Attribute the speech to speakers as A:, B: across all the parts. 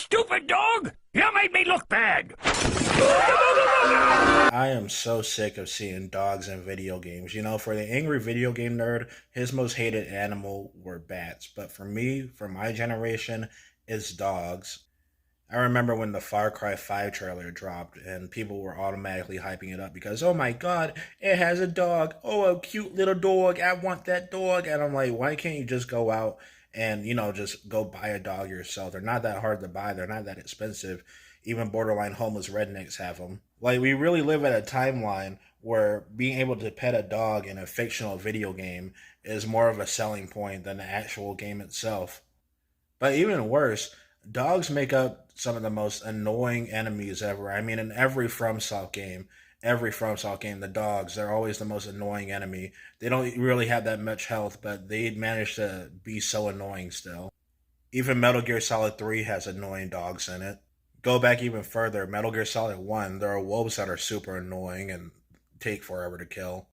A: stupid dog! You made me look bad!
B: I am so sick of seeing dogs in video games. You know, for the angry video game nerd, his most hated animal were bats. But for me, for my generation, it's dogs. I remember when the Far Cry 5 trailer dropped and people were automatically hyping it up because, oh my god, it has a dog. Oh, a cute little dog. I want that dog. And I'm like, why can't you just go out and, just go buy a dog yourself? They're not that hard to buy, they're not that expensive. Even borderline homeless rednecks have them. Like, we really live at a timeline where being able to pet a dog in a fictional video game is more of a selling point than the actual game itself. But even worse, dogs make up some of the most annoying enemies ever. I mean, in every FromSoft game, the dogs, they're always the most annoying enemy. They don't really have that much health, but they manage to be so annoying still. Even Metal Gear Solid 3 has annoying dogs in it. Go back even further, Metal Gear Solid 1, there are wolves that are super annoying and take forever to kill.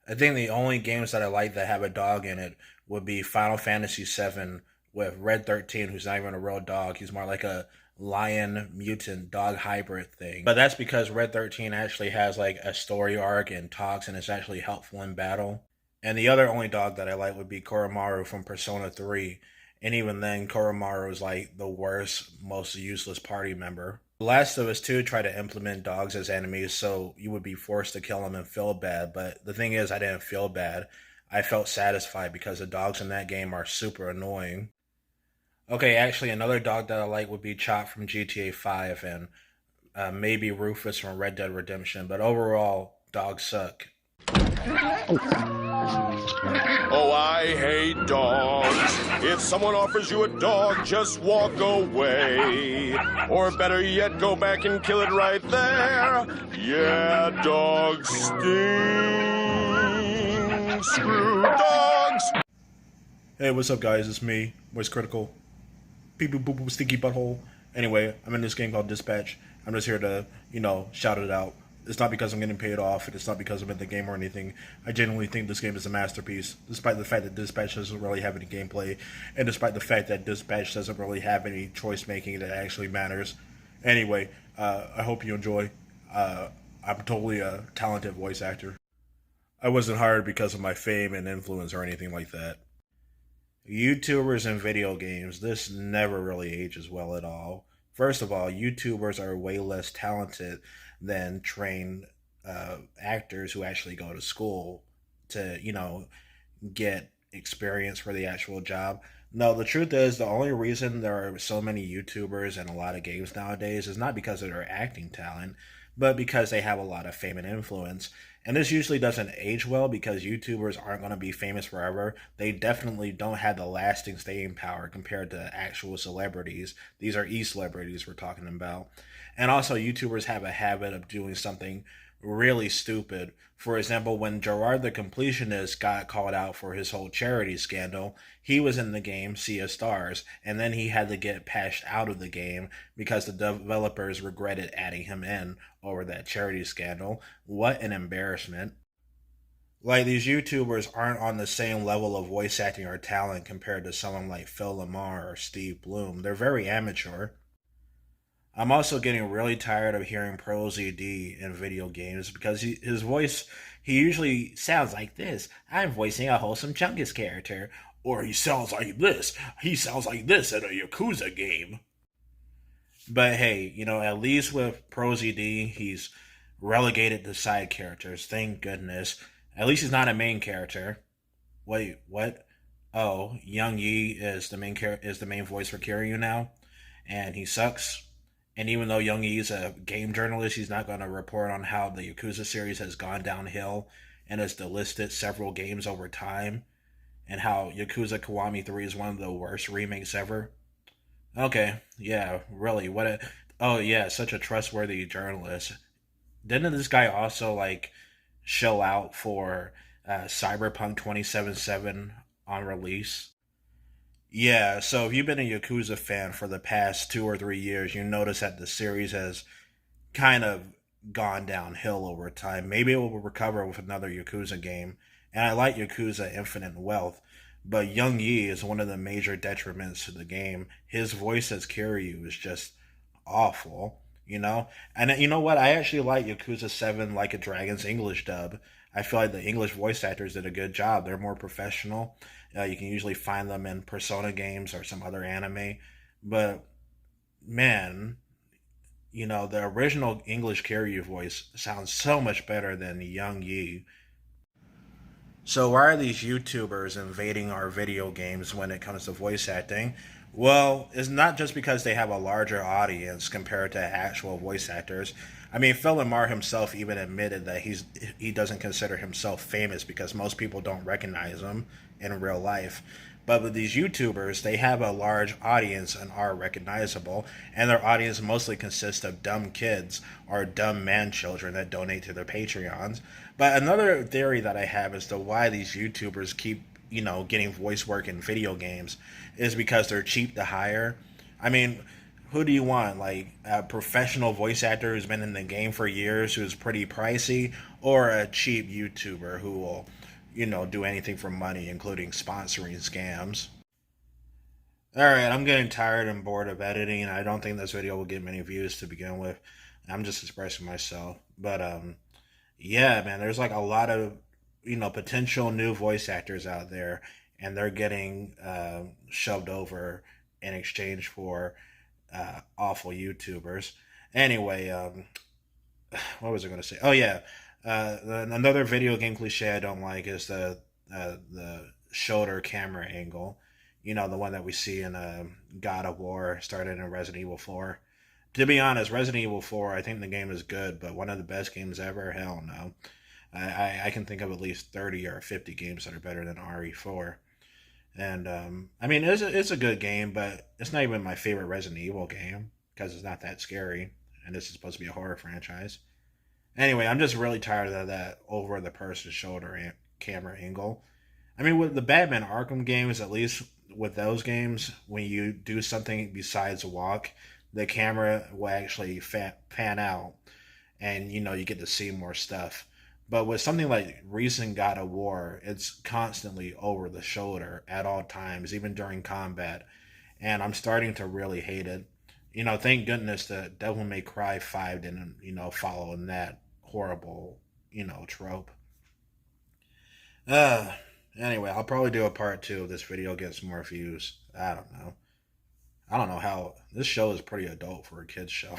B: I think the only games that I like that have a dog in it would be Final Fantasy VII with Red 13, who's not even a real dog. He's more like a lion mutant dog hybrid thing. But that's because Red 13 actually has like a story arc and talks and is actually helpful in battle. And the other only dog that I like would be Koromaru from Persona 3. And even then, Koromaru is like the worst, most useless party member. Last of Us 2 tried to implement dogs as enemies, so you would be forced to kill them and feel bad. But the thing is, I didn't feel bad. I felt satisfied because the dogs in that game are super annoying. Okay, actually, another dog that I like would be Chop from GTA 5 and maybe Rufus from Red Dead Redemption. But overall, dogs suck.
C: Oh, I hate dogs. If someone offers you a dog, just walk away. Or better yet, go back and kill it right there. Yeah, dogs sting. Screw dogs.
B: Hey, what's up, guys? It's me, Voice Critical. Beep boop boop boop stinky butthole. Anyway, I'm in this game called Dispatch. I'm just here to, shout it out. It's not because I'm getting paid off, and it's not because I'm in the game or anything. I genuinely think this game is a masterpiece, despite the fact that Dispatch doesn't really have any gameplay, and despite the fact that Dispatch doesn't really have any choice making that actually matters. Anyway, I hope you enjoy. I'm totally a talented voice actor. I wasn't hired because of my fame and influence or anything like that. YouTubers and video games, this never really ages well at all. First of all, YouTubers are way less talented than trained actors who actually go to school to, get experience for the actual job. No, the truth is, the only reason there are so many YouTubers and a lot of games nowadays is not because of their acting talent, but because they have a lot of fame and influence. And this usually doesn't age well because YouTubers aren't going to be famous forever. They definitely don't have the lasting staying power compared to actual celebrities. These are e-celebrities we're talking about. And also, YouTubers have a habit of doing something really stupid. For example, when Gerard the Completionist got called out for his whole charity scandal, he was in the game Sea of Stars, and then he had to get patched out of the game because the developers regretted adding him in over that charity scandal. What an embarrassment. Like, these YouTubers aren't on the same level of voice acting or talent compared to someone like Phil Lamar or Steve Bloom. They're very amateur. I'm also getting really tired of hearing Pro ZD in video games because his voice, he usually sounds like this. I'm voicing a wholesome Chungus character. Or he sounds like this. He sounds like this in a Yakuza game. But hey, at least with Pro ZD, he's relegated to side characters. Thank goodness. At least he's not a main character. Wait, what? Oh, Young Yi is the main voice for Kiryu now, and he sucks. And even though Young Yi is a game journalist, he's not going to report on how the Yakuza series has gone downhill and has delisted several games over time, and how Yakuza Kiwami 3 is one of the worst remakes ever. Okay, yeah, really, oh yeah, such a trustworthy journalist. Didn't this guy also, show out for Cyberpunk 2077 on release? Yeah, so if you've been a Yakuza fan for the past 2 or 3 years, you notice that the series has kind of gone downhill over time. Maybe it will recover with another Yakuza game. And I like Yakuza Infinite Wealth, But Young Yi is one of the major detriments to the game. His voice as Kiryu is just awful, you know? And you know what? I actually like Yakuza 7 Like a Dragon's English dub. I feel like the English voice actors did a good job. They're more professional. You can usually find them in Persona games or some other anime. But man, the original English Kiryu voice sounds so much better than Young Yi. So why are these YouTubers invading our video games when it comes to voice acting? Well, it's not just because they have a larger audience compared to actual voice actors. I mean, Phil Lamar himself even admitted that he doesn't consider himself famous because most people don't recognize him in real life. But with these YouTubers, they have a large audience and are recognizable, and their audience mostly consists of dumb kids or dumb man children that donate to their Patreons. But another theory that I have as to why these YouTubers keep, getting voice work in video games is because they're cheap to hire. I mean, who do you want? Like a professional voice actor who's been in the game for years, who's pretty pricey, or a cheap YouTuber who will, do anything for money, including sponsoring scams? All right, I'm getting tired and bored of editing. I don't think this video will get many views to begin with. I'm just expressing myself, but yeah, man, there's like a lot of potential new voice actors out there, and they're getting shoved over in exchange for awful YouTubers. Anyway, what was I going to say? Oh yeah, another video game cliche I don't like is the shoulder camera angle. The one that we see in God of War, started in Resident Evil 4. To be honest, Resident Evil 4, I think the game is good, but one of the best games ever? Hell no. I can think of at least 30 or 50 games that are better than RE4. And, I mean, it's a good game, but it's not even my favorite Resident Evil game because it's not that scary, and this is supposed to be a horror franchise. Anyway, I'm just really tired of that over the person's shoulder camera angle. I mean, with the Batman Arkham games, at least with those games, when you do something besides walk, the camera will actually pan out, and you get to see more stuff. But with something like recent God of War, it's constantly over the shoulder at all times, even during combat, and I'm starting to really hate it. Thank goodness that Devil May Cry 5 didn't, follow in that horrible, trope. Uh, anyway, I'll probably do a part two if this video gets more views. I don't know. I don't know how this show is pretty adult for a kids show.